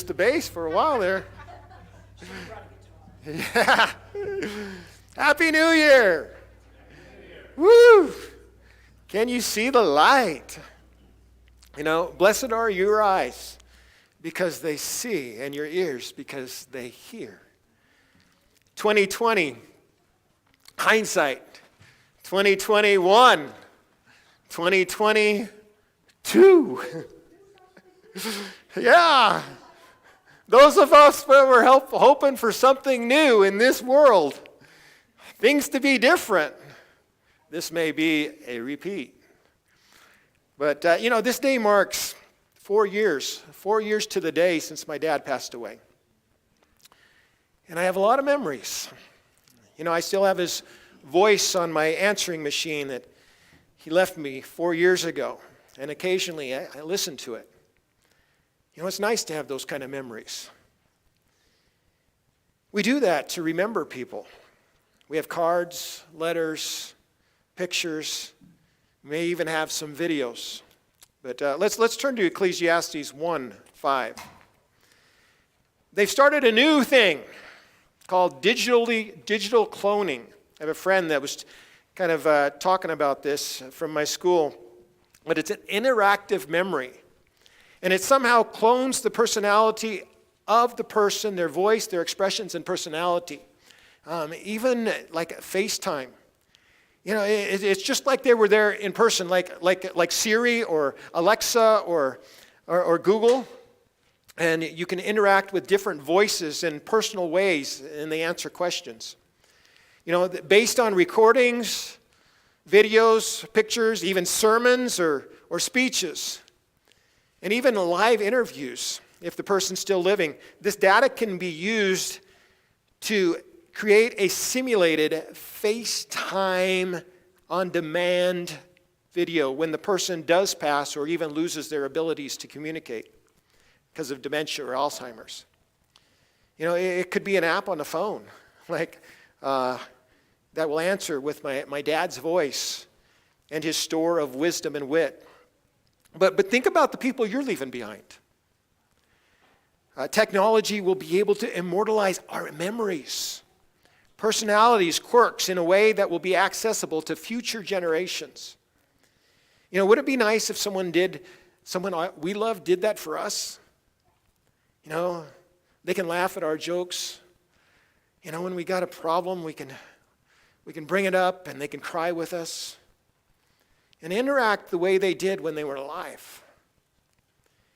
the bass for a while there. Yeah. Happy New Year. Woo! Can you see the light? Blessed are your eyes because they see, and your ears because they hear. 2020, hindsight. 2021, 2022. Yeah. Those of us that were hoping for something new in this world, things to be different, this may be a repeat. But, this day marks 4 years to the day since my dad passed away. And I have a lot of memories. I still have his voice on my answering machine that he left me 4 years ago. And occasionally I listen to it. It's nice to have those kind of memories. We do that to remember people. We have cards, letters, pictures. We may even have some videos. But let's turn to Ecclesiastes 1:5. They've started a new thing called digital cloning. I have a friend that was kind of talking about this from my school. But it's an interactive memory. And it somehow clones the personality of the person, their voice, their expressions, and personality. Even like FaceTime. It's just like they were there in person, like Siri or Alexa or Google. And you can interact with different voices in personal ways, and they answer questions. Based on recordings, videos, pictures, even sermons or speeches. And even live interviews, if the person's still living. This data can be used to create a simulated FaceTime on-demand video when the person does pass or even loses their abilities to communicate because of dementia or Alzheimer's. It could be an app on the phone, that will answer with my dad's voice and his store of wisdom and wit. But think about the people you're leaving behind. Technology will be able to immortalize our memories, personalities, quirks in a way that will be accessible to future generations. Would it be nice if someone we love did that for us? They can laugh at our jokes. When we got a problem, we can bring it up and they can cry with us. And interact the way they did when they were alive.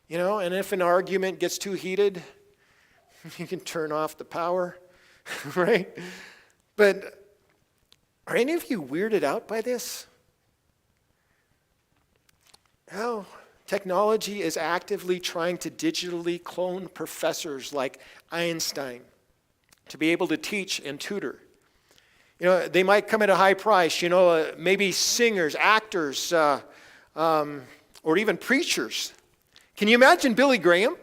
And if an argument gets too heated, you can turn off the power, right? But are any of you weirded out by this? How technology is actively trying to digitally clone professors like Einstein to be able to teach and tutor. They might come at a high price, maybe singers, actors, or even preachers. Can you imagine Billy Graham,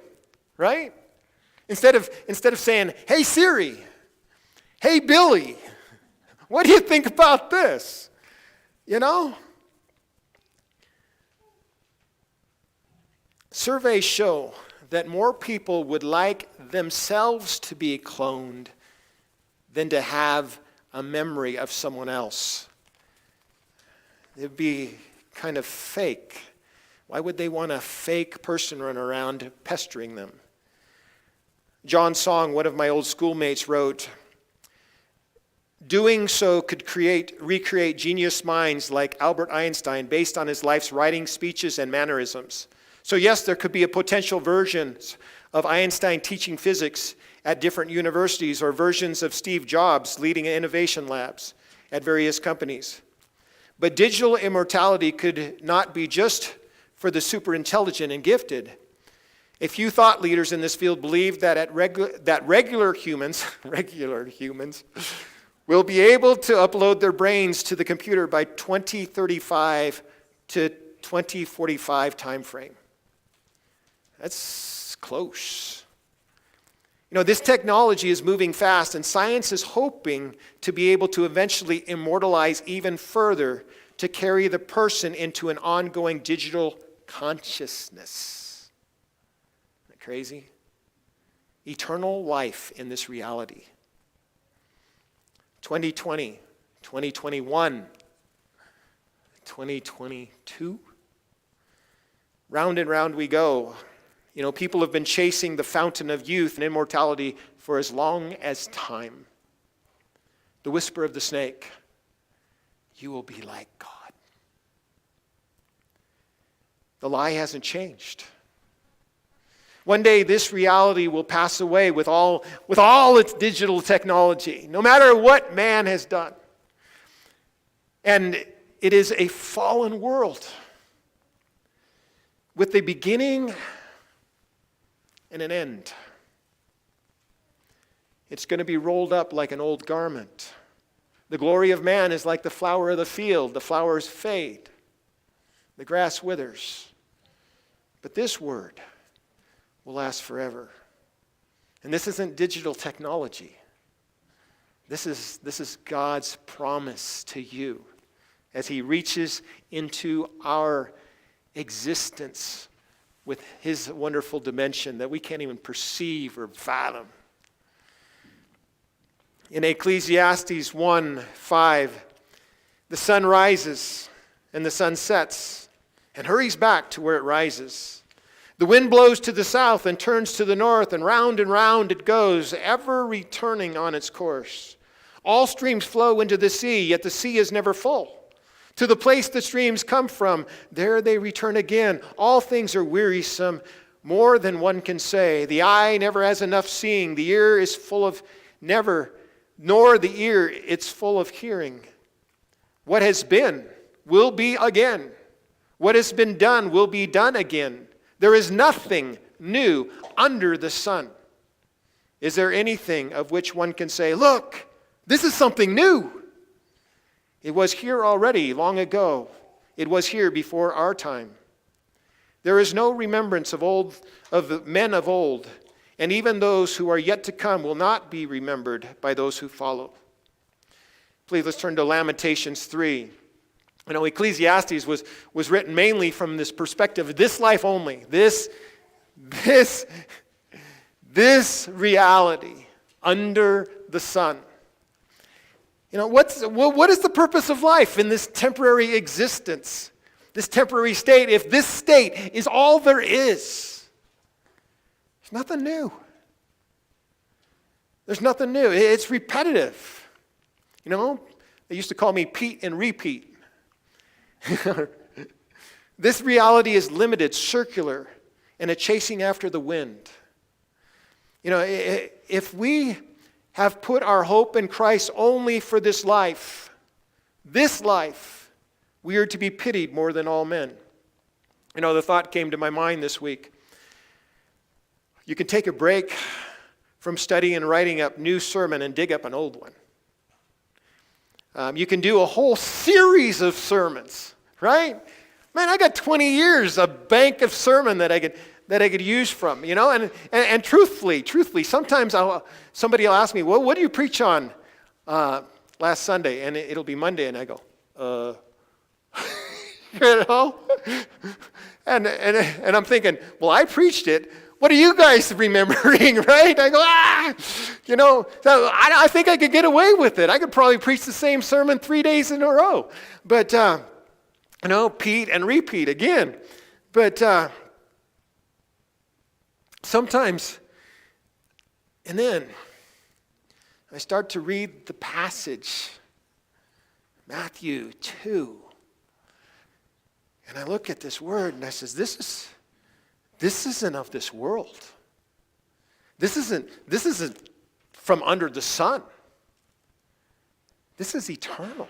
right? Instead of saying, "Hey Siri, hey Billy, what do you think about this?" Surveys show that more people would like themselves to be cloned than to have a memory of someone else. It'd be kind of fake. Why would they want a fake person run around pestering them? John Song, one of my old schoolmates, wrote, "Doing so could recreate genius minds like Albert Einstein based on his life's writing, speeches, and mannerisms. So yes, there could be a potential versions of Einstein teaching physics at different universities or versions of Steve Jobs leading innovation labs at various companies. But digital immortality could not be just for the super intelligent and gifted. A few thought leaders in this field believe that regular humans will be able to upload their brains to the computer by 2035 to 2045 timeframe. That's close. This technology is moving fast, and science is hoping to be able to eventually immortalize even further to carry the person into an ongoing digital consciousness. Isn't that crazy? eternal life in this reality. 2020, 2021, 2022. Round and round we go. You know, people have been chasing the fountain of youth and immortality for as long as time. The whisper of the snake, you will be like God. The lie hasn't changed. One day this reality will pass away with all its digital technology, no matter what man has done. And it is a fallen world with a beginning and an end. It's going to be rolled up like an old garment. The glory of man is like the flower of the field. The flowers fade. The grass withers. But this word will last forever. And this isn't digital technology. This is God's promise to you as he reaches into our existence with his wonderful dimension that we can't even perceive or fathom. In Ecclesiastes 1:5, the sun rises and the sun sets and hurries back to where it rises. The wind blows to the south and turns to the north, and round it goes, ever returning on its course. All streams flow into the sea, yet the sea is never full. To the place the streams come from, there they return again. All things are wearisome, more than one can say. The eye never has enough seeing. The ear is full of never, nor the ear, it's full of hearing. What has been will be again. What has been done will be done again. There is nothing new under the sun. Is there anything of which one can say, look, this is something new? It was here already long ago. It was here before our time. There is no remembrance of men of old, and even those who are yet to come will not be remembered by those who follow. Please, let's turn to Lamentations 3. You know, Ecclesiastes was written mainly from this perspective of this life only. This reality under the sun. You know, what is the purpose of life in this temporary existence, this temporary state, if this state is all there is? There's nothing new. There's nothing new. It's repetitive. You know, they used to call me Pete and repeat. This reality is limited, circular, and a chasing after the wind. You know, if we have put our hope in Christ only for this life, we are to be pitied more than all men. You know, the thought came to my mind this week. You can take a break from studying and writing up new sermon and dig up an old one. You can do a whole series of sermons, right? Man, I got 20 years, a bank of sermon that I could use from, you know. And truthfully, sometimes somebody will ask me, well, what do you preach on last Sunday? And it'll be Monday, and I go, you know. And I'm thinking, well, I preached it. What are you guys remembering, right? I go, you know, so I think I could get away with it. I could probably preach the same sermon 3 days in a row. But, you know, Pete and repeat again. But sometimes, and then I start to read the passage, Matthew 2. And I look at this word and I says, this isn't of this world. This isn't from under the sun. This is eternal.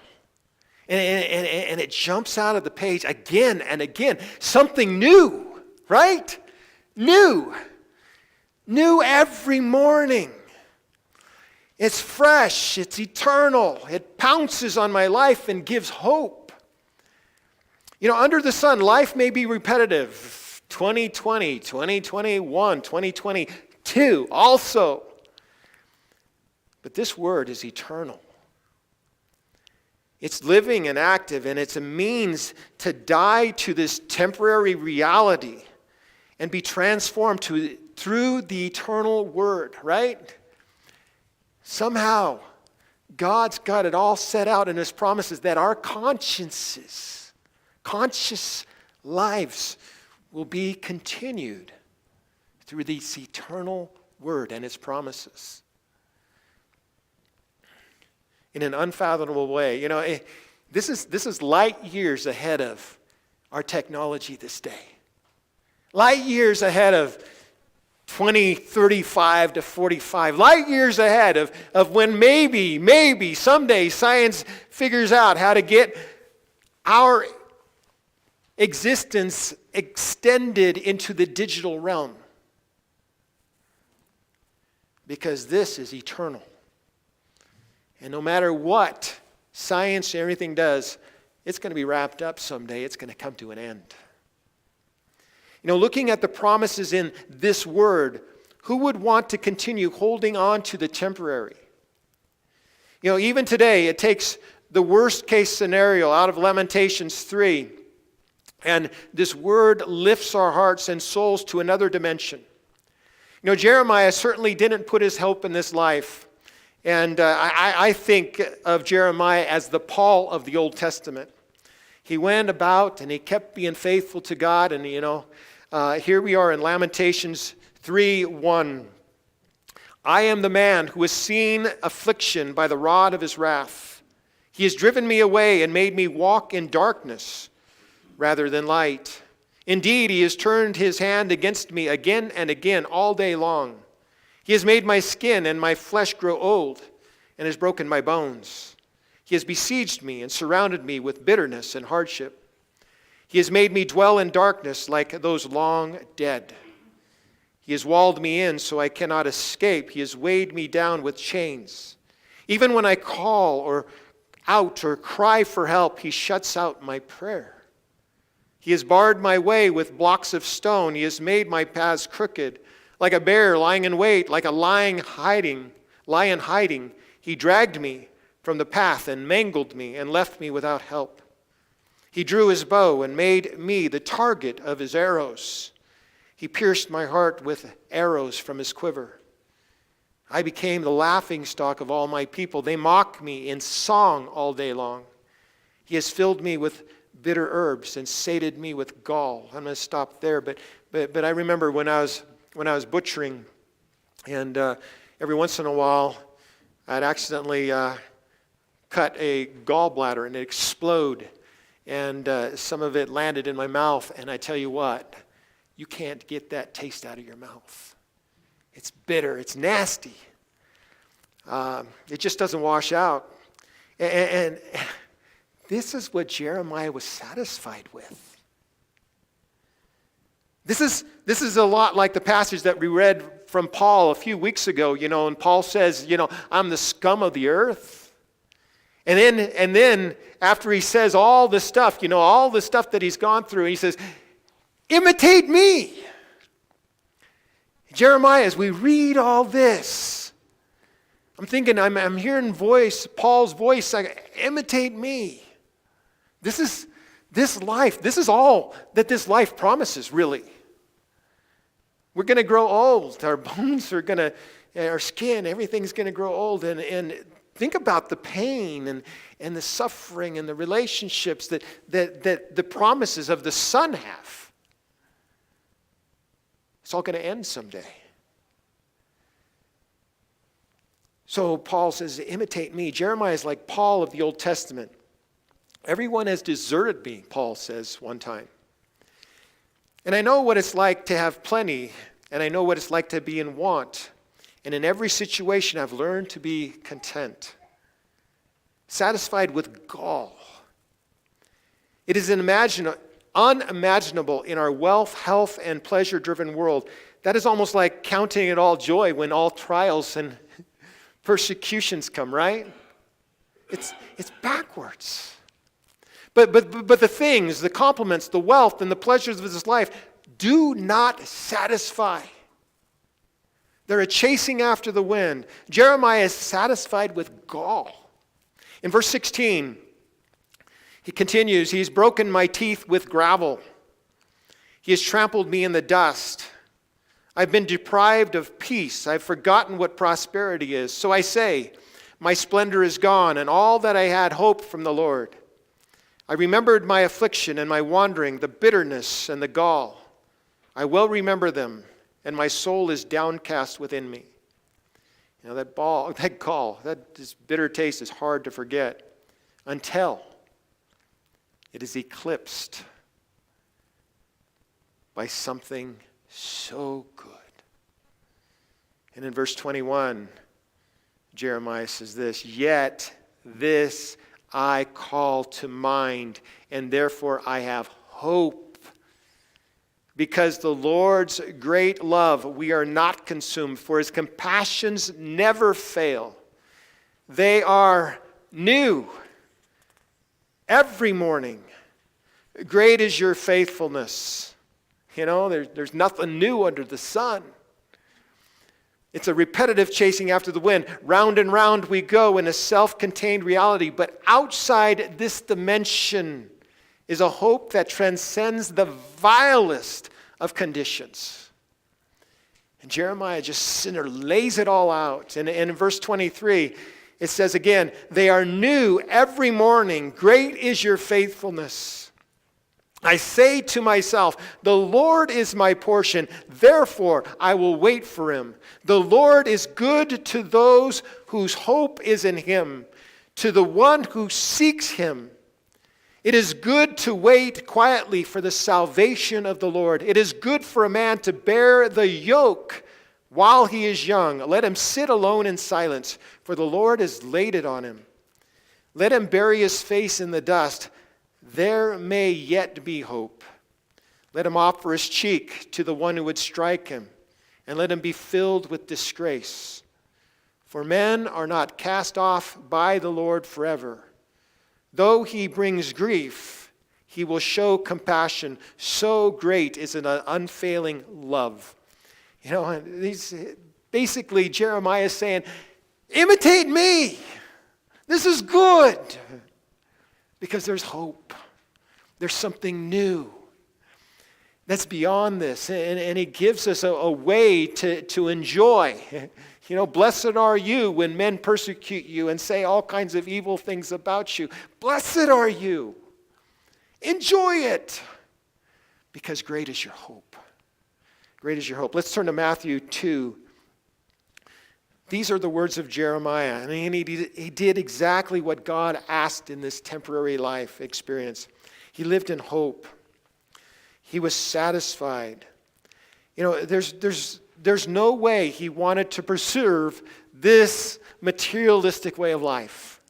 And it jumps out of the page again and again. Something new, right? New every morning. It's fresh, it's eternal. It pounces on my life and gives hope. You know, under the sun, life may be repetitive. 2020, 2021, 2022 also. But this word is eternal. It's living and active, and it's a means to die to this temporary reality and be transformed to through the eternal word, right? Somehow, God's got it all set out in his promises that our consciences, conscious lives will be continued through this eternal word and his promises. In an unfathomable way. You know, this is light years ahead of our technology this day. Light years ahead of 2035 to 45. Light years ahead of when maybe someday science figures out how to get our existence extended into the digital realm. Because this is eternal. And no matter what science and everything does, it's going to be wrapped up someday. It's going to come to an end. You know, looking at the promises in this word, who would want to continue holding on to the temporary? You know, even today, it takes the worst case scenario out of Lamentations 3, and this word lifts our hearts and souls to another dimension. You know, Jeremiah certainly didn't put his hope in this life. And I think of Jeremiah as the Paul of the Old Testament. He went about and he kept being faithful to God. And, you know, here we are in Lamentations 3:1. I am the man who has seen affliction by the rod of his wrath. He has driven me away and made me walk in darkness rather than light. Indeed, he has turned his hand against me again and again all day long. He has made my skin and my flesh grow old and has broken my bones. He has besieged me and surrounded me with bitterness and hardship. He has made me dwell in darkness like those long dead. He has walled me in so I cannot escape. He has weighed me down with chains. Even when I call or out or cry for help, he shuts out my prayer. He has barred my way with blocks of stone. He has made my paths crooked. Like a bear lying in wait, like a lion hiding, he dragged me from the path and mangled me and left me without help. He drew his bow and made me the target of his arrows. He pierced my heart with arrows from his quiver. I became the laughingstock of all my people. They mock me in song all day long. He has filled me with bitter herbs and sated me with gall. I'm going to stop there, but I remember when I was butchering, and every once in a while, I'd accidentally cut a gallbladder and it explode, and some of it landed in my mouth. And I tell you what, you can't get that taste out of your mouth. It's bitter. It's nasty. It just doesn't wash out. And this is what Jeremiah was satisfied with. This is a lot like the passage that we read from Paul a few weeks ago, you know, and Paul says, you know, I'm the scum of the earth. And then after he says all the stuff, you know, all the stuff that he's gone through, he says, imitate me. Jeremiah, as we read all this, I'm thinking, I'm hearing Paul's voice, like, imitate me. This is all that this life promises, really. We're going to grow old. Our bones are going to, our skin, everything's going to grow old. And think about the pain and the suffering and the relationships that the promises of the Son have. It's all going to end someday. So Paul says, imitate me. Jeremiah is like Paul of the Old Testament. Everyone has deserted me, Paul says one time. And I know what it's like to have plenty, and I know what it's like to be in want. And in every situation, I've learned to be content, satisfied with gall. It is unimaginable in our wealth, health, and pleasure-driven world. That is almost like counting it all joy when all trials and persecutions come, right? It's backwards. But the things, the compliments, the wealth, and the pleasures of this life do not satisfy. They're a chasing after the wind. Jeremiah is satisfied with gall. In verse 16, he continues, he's broken my teeth with gravel. He has trampled me in the dust. I've been deprived of peace. I've forgotten what prosperity is. So I say, my splendor is gone, and all that I had hoped from the Lord. I remembered my affliction and my wandering, the bitterness and the gall. I well remember them, and my soul is downcast within me. You know, that gall, this bitter taste is hard to forget until it is eclipsed by something so good. And in verse 21, Jeremiah says this, "Yet this I call to mind, and therefore I have hope. Because the Lord's great love, we are not consumed, for his compassions never fail. They are new every morning. Great is your faithfulness." You know, there's nothing new under the sun. It's a repetitive chasing after the wind. Round and round we go in a self-contained reality. But outside this dimension is a hope that transcends the vilest of conditions. And Jeremiah just lays it all out. And in verse 23, it says again, "They are new every morning. Great is your faithfulness. I say to myself, the Lord is my portion, therefore I will wait for him. The Lord is good to those whose hope is in him, to the one who seeks him. It is good to wait quietly for the salvation of the Lord. It is good for a man to bear the yoke while he is young. Let him sit alone in silence, for the Lord has laid it on him. Let him bury his face in the dust. There may yet be hope. Let him offer his cheek to the one who would strike him, and let him be filled with disgrace. For men are not cast off by the Lord forever. Though he brings grief, he will show compassion. So great is an unfailing love." You know, basically Jeremiah is saying, imitate me. This is good. Because there's hope. There's something new that's beyond this. And he gives us a way to enjoy. You know, blessed are you when men persecute you and say all kinds of evil things about you. Blessed are you. Enjoy it. Because great is your hope. Great is your hope. Let's turn to Matthew 2. These are the words of Jeremiah. I mean, he did exactly what God asked in this temporary life experience. He lived in hope. He was satisfied. You know, there's no way he wanted to preserve this materialistic way of life.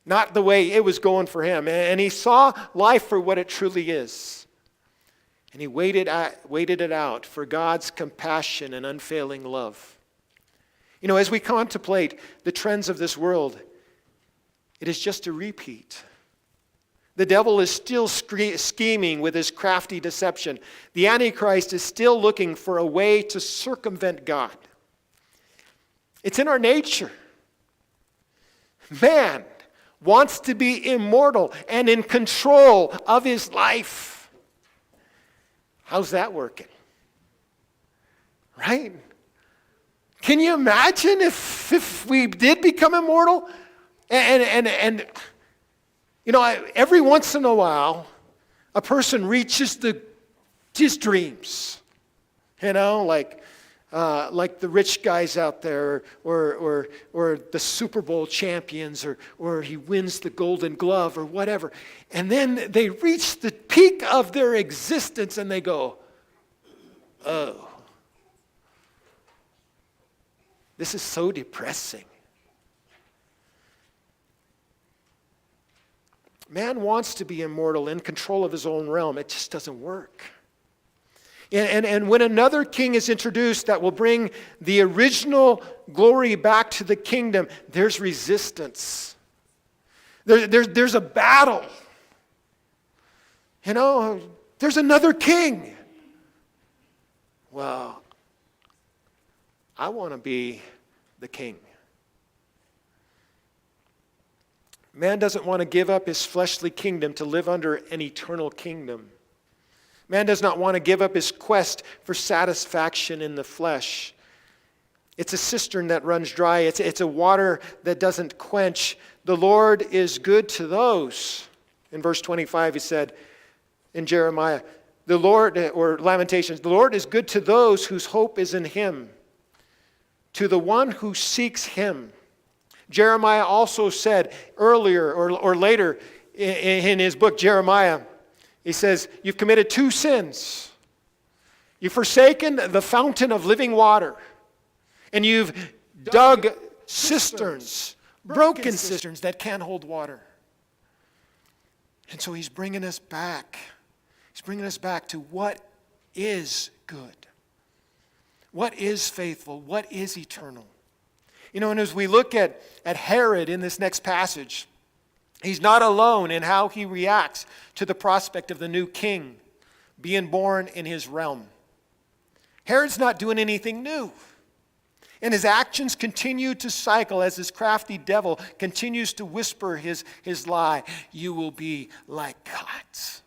Not the way it was going for him. And he saw life for what it truly is. And he waited it out for God's compassion and unfailing love. You know, as we contemplate the trends of this world, it is just a repeat. The devil is still scheming with his crafty deception. The Antichrist is still looking for a way to circumvent God. It's in our nature. Man wants to be immortal and in control of his life. How's that working? Right? Can you imagine if we did become immortal? And you know, every once in a while, a person reaches his dreams. You know, like the rich guys out there, or the Super Bowl champions, or he wins the Golden Glove, or whatever. And then they reach the peak of their existence, and they go, "Oh. This is so depressing." Man wants to be immortal, in control of his own realm. It just doesn't work. And when another king is introduced that will bring the original glory back to the kingdom, there's resistance. There's a battle. You know, there's another king. Well, I want to be the king. Man doesn't want to give up his fleshly kingdom to live under an eternal kingdom. Man does not want to give up his quest for satisfaction in the flesh. It's a cistern that runs dry. It's a water that doesn't quench. The Lord is good to those. In verse 25 he said in Jeremiah, the Lord, or Lamentations, the Lord is good to those whose hope is in him, to the one who seeks him. Jeremiah also said earlier or later in his book Jeremiah, he says, you've committed two sins. You've forsaken the fountain of living water, and you've dug cisterns, broken cisterns that can't hold water. And so he's bringing us back. He's bringing us back to what is good. What is faithful? What is eternal? You know, and as we look at Herod in this next passage, he's not alone in how he reacts to the prospect of the new king being born in his realm. Herod's not doing anything new. And his actions continue to cycle as this crafty devil continues to whisper his lie. You will be like gods.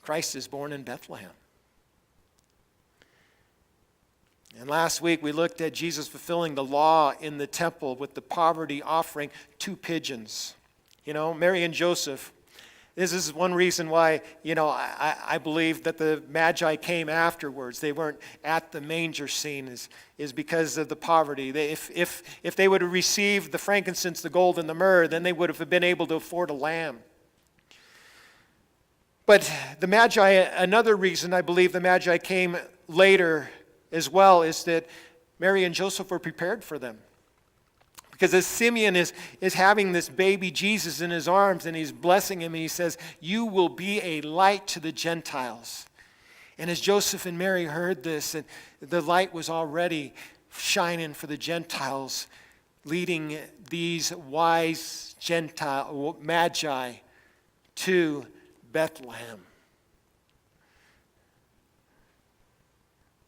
Christ is born in Bethlehem. And last week we looked at Jesus fulfilling the law in the temple with the poverty offering 2 pigeons. You know, Mary and Joseph. This is one reason why, you know, I believe that the Magi came afterwards. They weren't at the manger scene is because of the poverty. If they would have received the frankincense, the gold, and the myrrh, then they would have been able to afford a lamb. But the Magi, another reason I believe the Magi came later as well is that Mary and Joseph were prepared for them. Because as Simeon is having this baby Jesus in his arms and he's blessing him, and he says, you will be a light to the Gentiles. And as Joseph and Mary heard this, and the light was already shining for the Gentiles, leading these wise Gentile Magi to Bethlehem.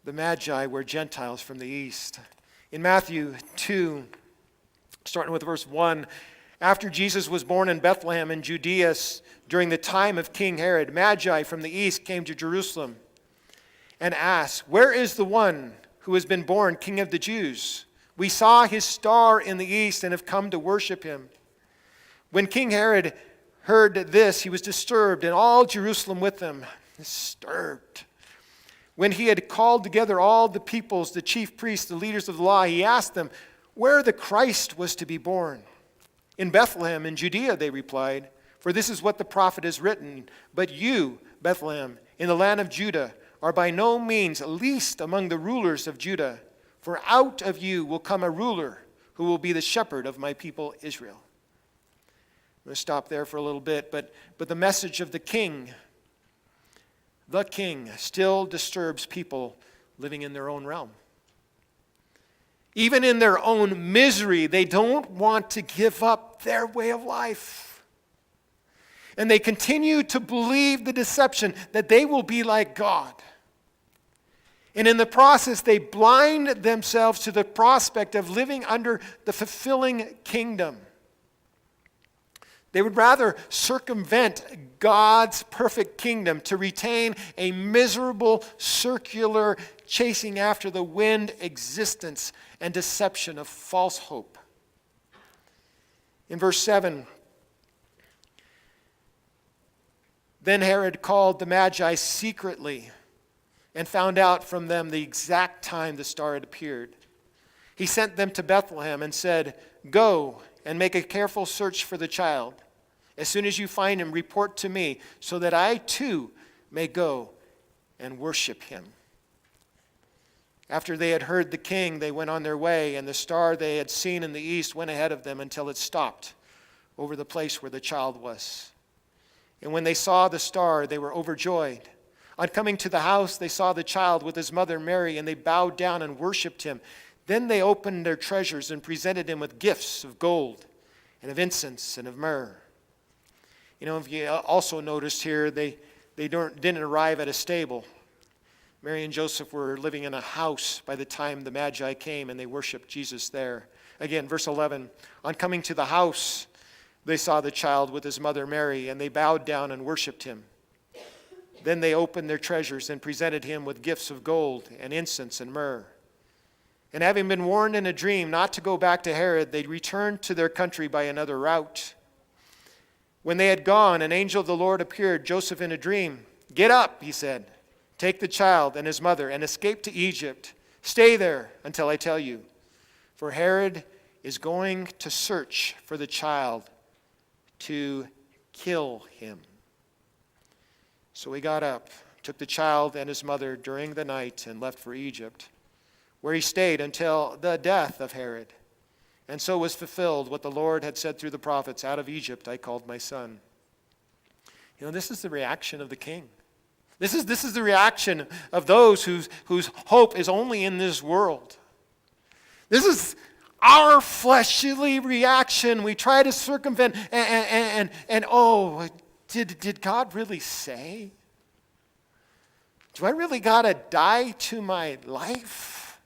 The Magi were Gentiles from the east. In Matthew 2, starting with verse 1, after Jesus was born in Bethlehem in Judea during the time of King Herod, Magi from the east came to Jerusalem and asked, where is the one who has been born King of the Jews? We saw his star in the east and have come to worship him. When King Herod heard this, he was disturbed, and all Jerusalem with him, disturbed. When he had called together all the peoples, the chief priests, the leaders of the law, he asked them where the Christ was to be born. In Bethlehem in Judea, they replied, for this is what the prophet has written. But you, Bethlehem, in the land of Judah, are by no means least among the rulers of Judah, for out of you will come a ruler who will be the shepherd of my people Israel. I'm going to stop there for a little bit, but the message of the king still disturbs people living in their own realm. Even in their own misery, they don't want to give up their way of life. And they continue to believe the deception that they will be like God. And in the process, they blind themselves to the prospect of living under the fulfilling kingdom. They would rather circumvent God's perfect kingdom to retain a miserable, circular, chasing after the wind existence and deception of false hope. In verse 7, then Herod called the Magi secretly and found out from them the exact time the star had appeared. He sent them to Bethlehem and said, go and make a careful search for the child. As soon as you find him, report to me, so that I too may go and worship him. After they had heard the king, they went on their way, and the star they had seen in the east went ahead of them until it stopped over the place where the child was. And when they saw the star, they were overjoyed. On coming to the house, they saw the child with his mother Mary, and they bowed down and worshipped him. Then they opened their treasures and presented him with gifts of gold and of incense and of myrrh. You know, if you also noticed here, they didn't arrive at a stable. Mary and Joseph were living in a house by the time the Magi came, and they worshiped Jesus there. Again, verse 11, on coming to the house, they saw the child with his mother Mary, and they bowed down and worshipped him. Then they opened their treasures and presented him with gifts of gold and incense and myrrh. And having been warned in a dream not to go back to Herod, they returned to their country by another route. When they had gone, an angel of the Lord appeared Joseph in a dream. "Get up," he said. "Take the child and his mother and escape to Egypt. Stay there until I tell you. For Herod is going to search for the child to kill him." So he got up, took the child and his mother during the night, and left for Egypt, where he stayed until the death of Herod. And so was fulfilled what the Lord had said through the prophets, "Out of Egypt I called my son." This is the reaction of the king. This is the reaction of those whose hope is only in this world. This is our fleshly reaction. We try to circumvent did God really say? Do I really got to die to my life?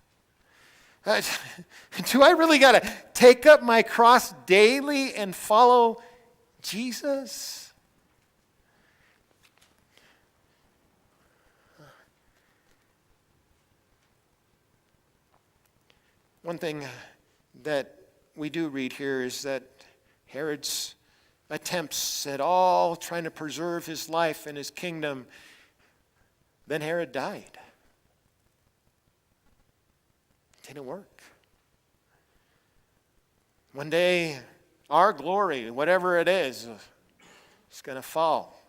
Do I really got to take up my cross daily and follow Jesus? One thing that we do read here is that Herod's attempts at all trying to preserve his life and his kingdom, then Herod died. It didn't work. One day, our glory, whatever it is going to fall.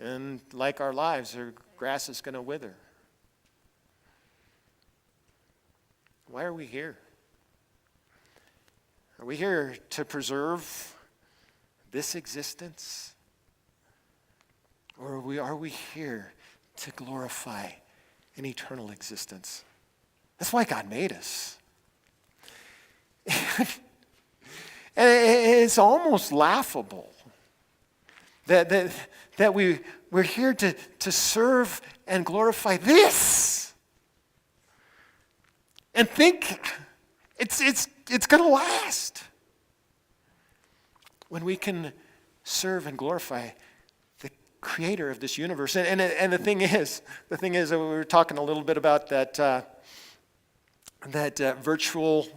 And like our lives, our grass is going to wither. Why are we here? Are we here to preserve this existence? Or are we here to glorify an eternal existence? That's why God made us. And it's almost laughable that we're here to serve and glorify this. And think it's going to last. When we can serve and glorify the creator of this universe. And the thing is, we were talking a little bit about that virtual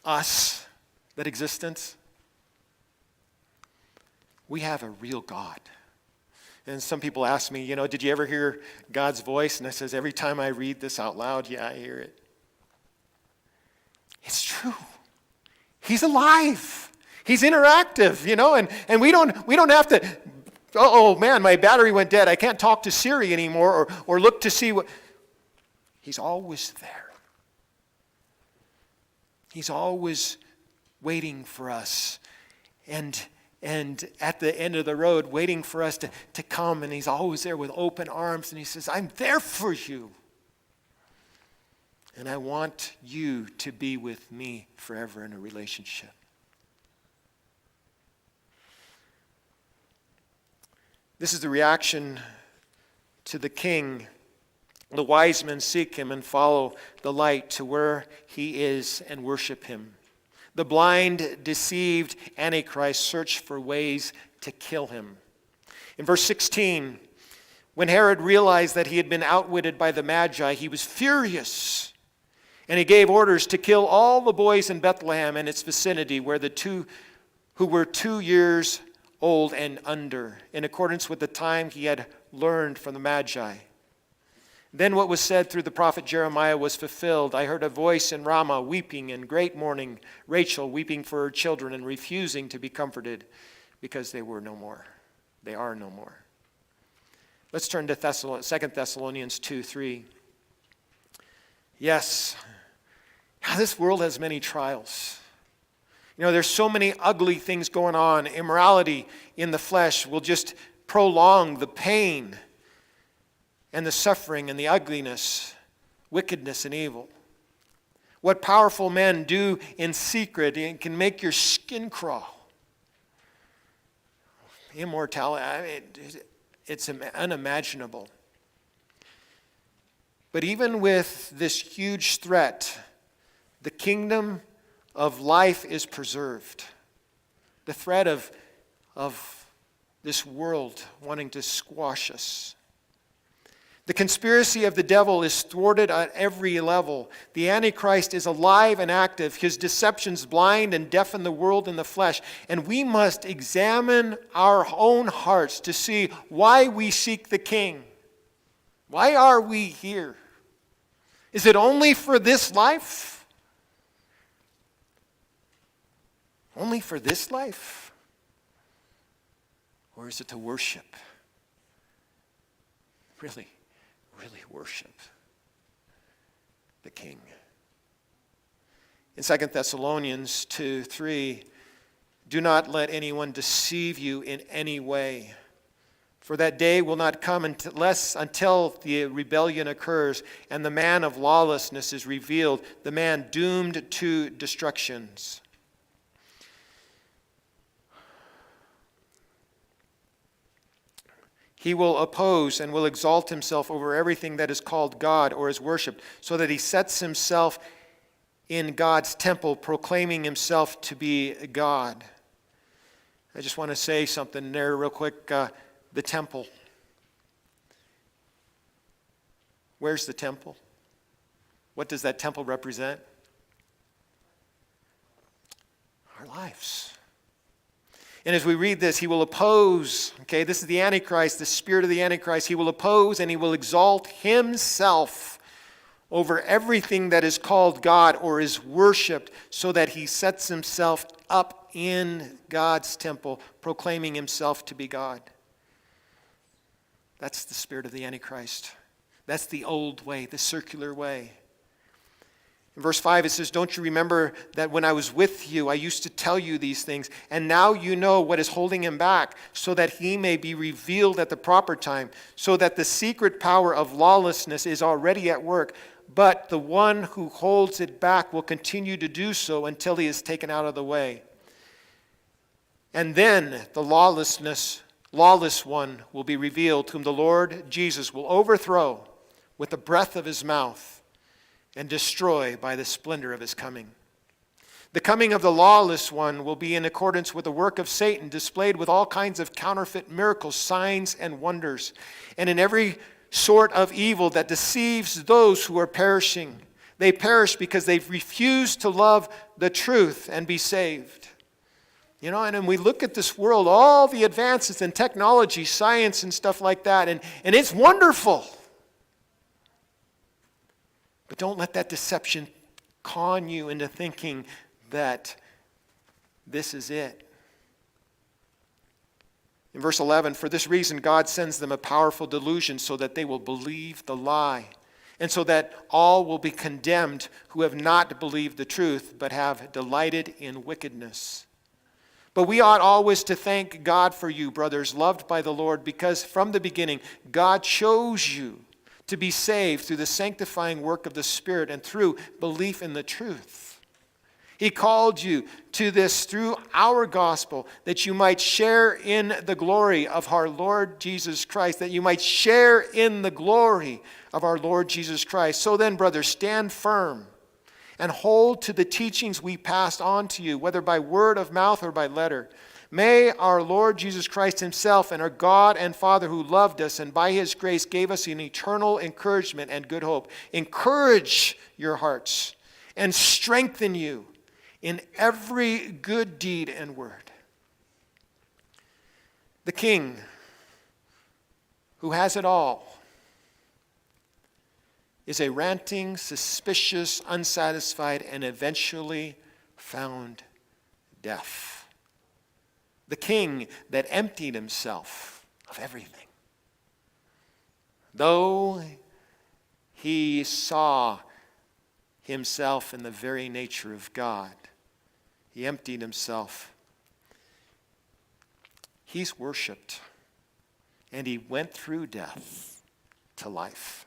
us, that existence. We have a real God. And some people ask me, did you ever hear God's voice? And I says, every time I read this out loud, yeah, I hear it. It's true. He's alive. He's interactive, and we don't have to, oh man, my battery went dead. I can't talk to Siri anymore or look to see what. He's always there. He's always waiting for us. And at the end of the road, waiting for us to come. And he's always there with open arms. And he says, I'm there for you. And I want you to be with me forever in a relationship. This is the reaction to the king. The wise men seek him and follow the light to where he is and worship him. The blind, deceived Antichrist search for ways to kill him. In verse 16, when Herod realized that he had been outwitted by the Magi, he was furious. And he gave orders to kill all the boys in Bethlehem and its vicinity who were 2 years old and under, in accordance with the time he had learned from the Magi. Then what was said through the prophet Jeremiah was fulfilled. I heard a voice in Ramah weeping in great mourning, Rachel weeping for her children and refusing to be comforted because they were no more. They are no more. Let's turn to 2 Thessalonians 2:3. Yes, this world has many trials. There's so many ugly things going on. Immorality in the flesh will just prolong the pain and the suffering and the ugliness, wickedness and evil. What powerful men do in secret can make your skin crawl. Immortality, it's unimaginable. But even with this huge threat, the kingdom of life is preserved. the threat of this world wanting to squash us. The conspiracy of the devil is thwarted at every level. The Antichrist is alive and active. His deceptions blind and deafen the world in the flesh. And we must examine our own hearts to see why we seek the King. Why are we here? Is it only for this life? Only for this life? Or is it to worship? Really worship the King. In 2 Thessalonians 2:3, do not let anyone deceive you in any way, for that day will not come until the rebellion occurs and the man of lawlessness is revealed, the man doomed to destructions. He will oppose and will exalt himself over everything that is called God or is worshipped, so that he sets himself in God's temple, proclaiming himself to be God. I just want to say something there real quick. The temple. Where's the temple? What does that temple represent? Our lives. And as we read this, he will oppose, okay, this is the Antichrist, the spirit of the Antichrist. He will oppose and he will exalt himself over everything that is called God or is worshipped, so that he sets himself up in God's temple, proclaiming himself to be God. That's the spirit of the Antichrist. That's the old way, the circular way. In verse 5 it says, don't you remember that when I was with you, I used to tell you these things, and now you know what is holding him back, so that he may be revealed at the proper time, so that the secret power of lawlessness is already at work, but the one who holds it back will continue to do so until he is taken out of the way. And then the lawless one will be revealed, whom the Lord Jesus will overthrow with the breath of his mouth and destroy by the splendor of his coming. The coming of the lawless one will be in accordance with the work of Satan, displayed with all kinds of counterfeit miracles, signs, and wonders, and in every sort of evil that deceives those who are perishing. They perish because they've refused to love the truth and be saved. You know, and when we look at this world, all the advances in technology, science, and stuff like that, and it's wonderful. But don't let that deception con you into thinking that this is it. In verse 11, for this reason God sends them a powerful delusion so that they will believe the lie, and so that all will be condemned who have not believed the truth but have delighted in wickedness. But we ought always to thank God for you, brothers, loved by the Lord, because from the beginning God chose you to be saved through the sanctifying work of the Spirit and through belief in the truth. He called you to this through our gospel, that you might share in the glory of our Lord Jesus Christ, that you might share in the glory of our Lord Jesus Christ. So then, brothers, stand firm and hold to the teachings we passed on to you, whether by word of mouth or by letter. May our Lord Jesus Christ himself and our God and Father, who loved us and by his grace gave us an eternal encouragement and good hope, encourage your hearts and strengthen you in every good deed and word. The King, who has it all, is a ranting, suspicious, unsatisfied, and eventually found deaf. The King that emptied himself of everything. Though he saw himself in the very nature of God, he emptied himself. He's worshipped, and he went through death to life.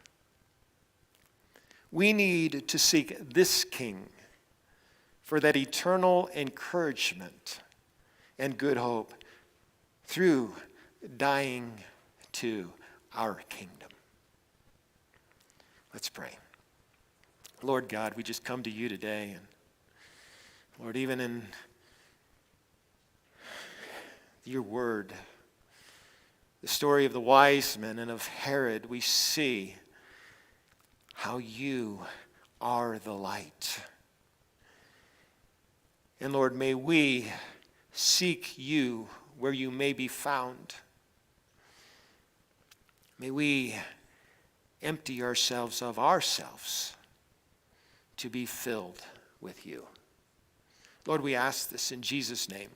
We need to seek this King for that eternal encouragement and good hope through dying to our kingdom. Let's pray. Lord God, we just come to you today, and Lord, even in your word. The story of the wise men and of Herod, we see how you are the light. And Lord, may we seek you where you may be found. May we empty ourselves of ourselves to be filled with you. Lord, we ask this in Jesus' name.